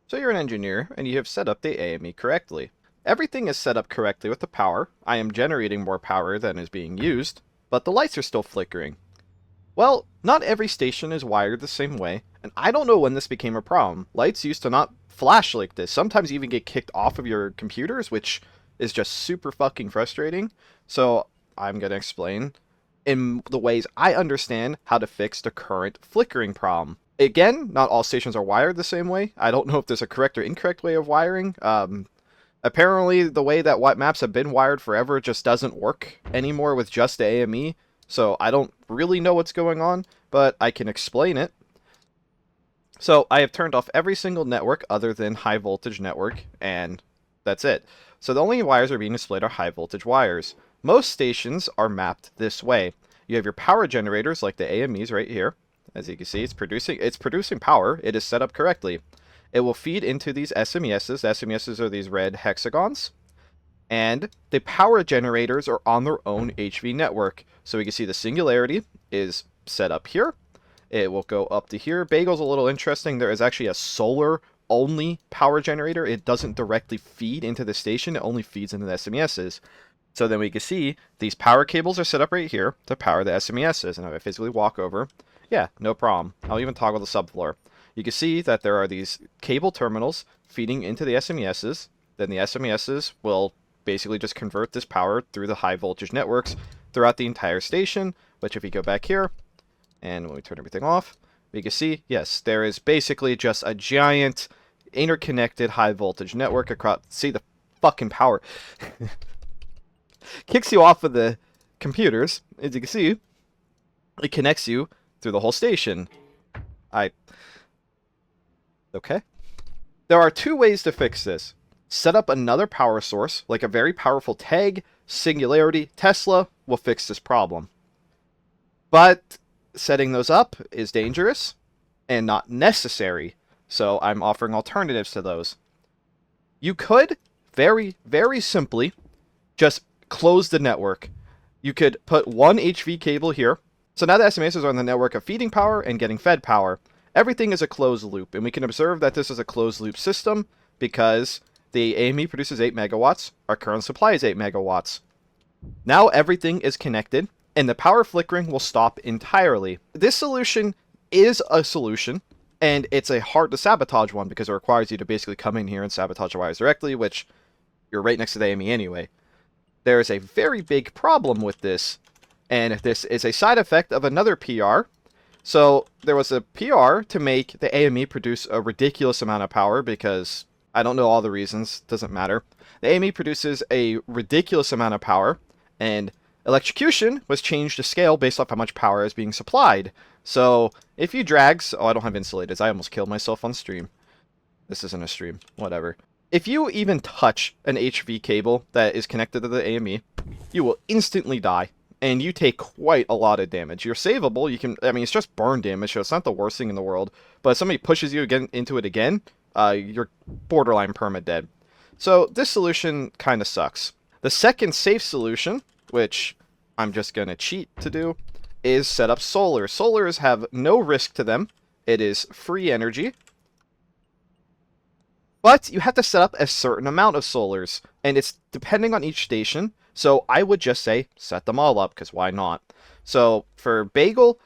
So you're an engineer, and you have set up the AME correctly. Everything is set up correctly with the power. I am generating more power than is being used, but the lights are still flickering. Well, not every station is wired the same way, and I don't know when this became a problem. Lights used to not flash like this. Sometimes you even get kicked off of your computers, which is just super fucking frustrating. So I'm going to explain in the ways I understand how to fix the current flickering problem. Again, not all stations are wired the same way. I don't know if there's a correct or incorrect way of wiring. Apparently, the way that white maps have been wired forever just doesn't work anymore with just the AME. So I don't really know what's going on, but I can explain it. So I have turned off every single network other than high voltage network, and that's it. So the only wires are being displayed are high voltage wires. Most stations are mapped this way. You have your power generators like the AMEs right here. As you can see, it's producing power. It is set up correctly. It will feed into these SMESs. The SMESs are these red hexagons. And the power generators are on their own HV network. So we can see the singularity is set up here. It will go up to here. Bagel's a little interesting. There is actually a solar only power generator. It doesn't directly feed into the station. It only feeds into the SMESs. So then we can see these power cables are set up right here to power the SMESs. And if I physically walk over, yeah, no problem. I'll even toggle the subfloor. You can see that there are these cable terminals feeding into the SMESs. Then the SMESs will basically just convert this power through the high voltage networks throughout the entire station, which if you go back here, and when we turn everything off, we can see, yes, there is basically just a giant interconnected high voltage network across. See the fucking power. Kicks you off of the computers. As you can see, it connects you through the whole station. Okay. There are two ways to fix this. Set up another power source, like a very powerful tag, singularity, Tesla, will fix this problem. But setting those up is dangerous and not necessary, so I'm offering alternatives to those. You could, very, very simply, just close the network. You could put one HV cable here. So now the SMAs are on the network of feeding power and getting fed power. Everything is a closed loop, and we can observe that this is a closed loop system because the AME produces 8 megawatts, our current supply is 8 megawatts. Now everything is connected, and the power flickering will stop entirely. This solution is a solution, and it's a hard to sabotage one because it requires you to basically come in here and sabotage the wires directly, which you're right next to the AME anyway. There is a very big problem with this, and this is a side effect of another PR. So there was a PR to make the AME produce a ridiculous amount of power because I don't know all the reasons, doesn't matter. The AME produces a ridiculous amount of power, and electrocution was changed to scale based off how much power is being supplied. So if you drag, oh, I don't have insulators. I almost killed myself on stream. This isn't a stream, whatever. If you even touch an HV cable that is connected to the AME, you will instantly die. And you take quite a lot of damage. You're savable. You can, I mean, it's just burn damage, so it's not the worst thing in the world. But if somebody pushes you again into it again, you're borderline perma-dead. So this solution kind of sucks. The second safe solution, which I'm just going to cheat to do, is set up solar. Solars have no risk to them. It is free energy. But you have to set up a certain amount of solars, and it's depending on each station. So I would just say set them all up, because why not? So for Bagel,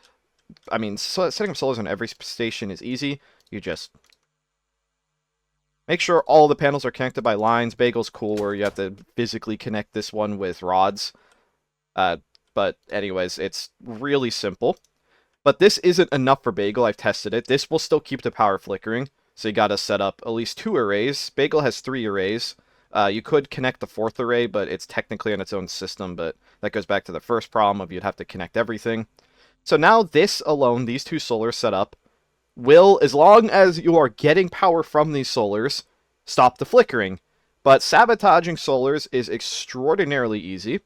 I mean, setting up solars on every station is easy. You just make sure all the panels are connected by lines. Bagel's cool where you have to physically connect this one with rods. But anyways, it's really simple. But this isn't enough for Bagel. I've tested it. This will still keep the power flickering. So you gotta set up at least 2 arrays. Bagel has 3 arrays. You could connect the 4th array, but it's technically on its own system, but that goes back to the first problem of you'd have to connect everything. So now this alone, these 2 solars set up, will, as long as you are getting power from these solars, stop the flickering. But sabotaging solars is extraordinarily easy.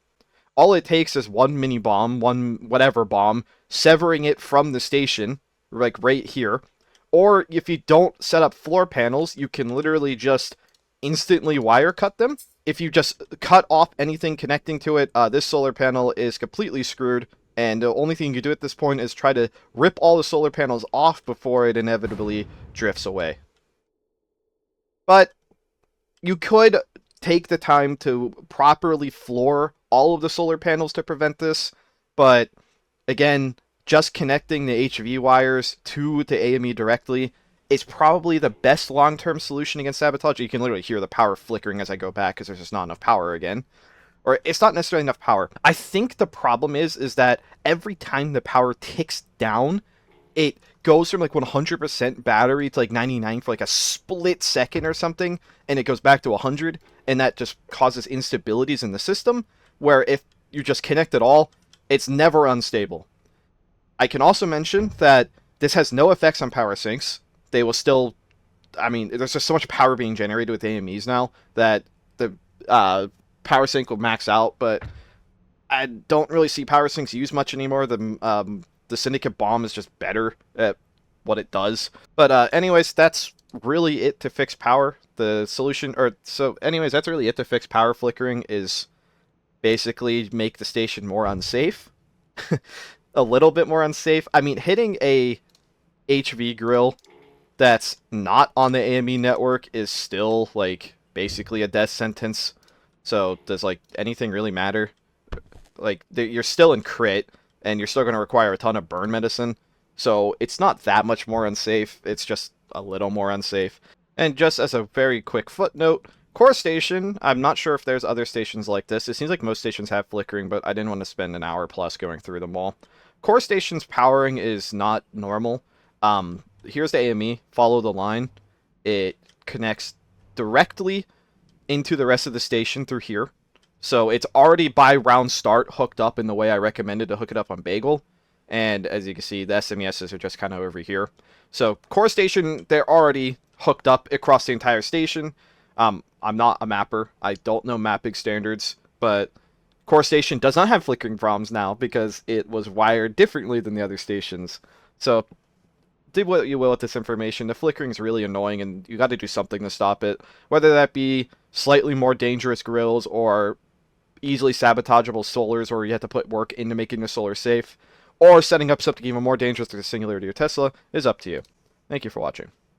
All it takes is one mini bomb, one whatever bomb, severing it from the station, like right here. Or if you don't set up floor panels, you can literally just instantly wire cut them. If you just cut off anything connecting to it, this solar panel is completely screwed. And the only thing you do at this point is try to rip all the solar panels off before it inevitably drifts away. But you could take the time to properly floor all of the solar panels to prevent this, but again, just connecting the HV wires to the AME directly is probably the best long-term solution against sabotage. You can literally hear the power flickering as I go back because there's just not enough power again. Or it's not necessarily enough power. I think the problem is that every time the power ticks down, it goes from like 100% battery to like 99 for like a split second or something, and it goes back to 100, and that just causes instabilities in the system, where if you just connect it all, it's never unstable. I can also mention that this has no effects on power sinks. They will still, I mean, there's just so much power being generated with AMEs now that the power sync will max out, but I don't really see power sinks used much anymore. The Syndicate Bomb is just better at what it does. But anyways, that's really it to fix power. The solution, or so anyways, that's really it to fix power flickering, is basically make the station more unsafe. A little bit more unsafe. I mean, hitting a HV grill that's not on the AME network is still like basically a death sentence. So does like anything really matter? Like you're still in crit, and you're still going to require a ton of burn medicine. So it's not that much more unsafe. It's just a little more unsafe. And just as a very quick footnote, Core Station, I'm not sure if there's other stations like this. It seems like most stations have flickering, but I didn't want to spend an hour plus going through them all. Core Station's powering is not normal. Here's the AME. Follow the line. It connects directly into the rest of the station through here. So it's already by round start hooked up in the way I recommended to hook it up on Bagel. And as you can see, the SMESs are just kind of over here. So Core Station, they're already hooked up across the entire station. I'm not a mapper. I don't know mapping standards, but Core Station does not have flickering problems now because it was wired differently than the other stations. So do what you will with this information. The flickering is really annoying, and you got to do something to stop it. Whether that be slightly more dangerous grills or easily sabotageable solars, or you have to put work into making the solar safe, or setting up something even more dangerous like the Singularity or Tesla, is up to you. Thank you for watching.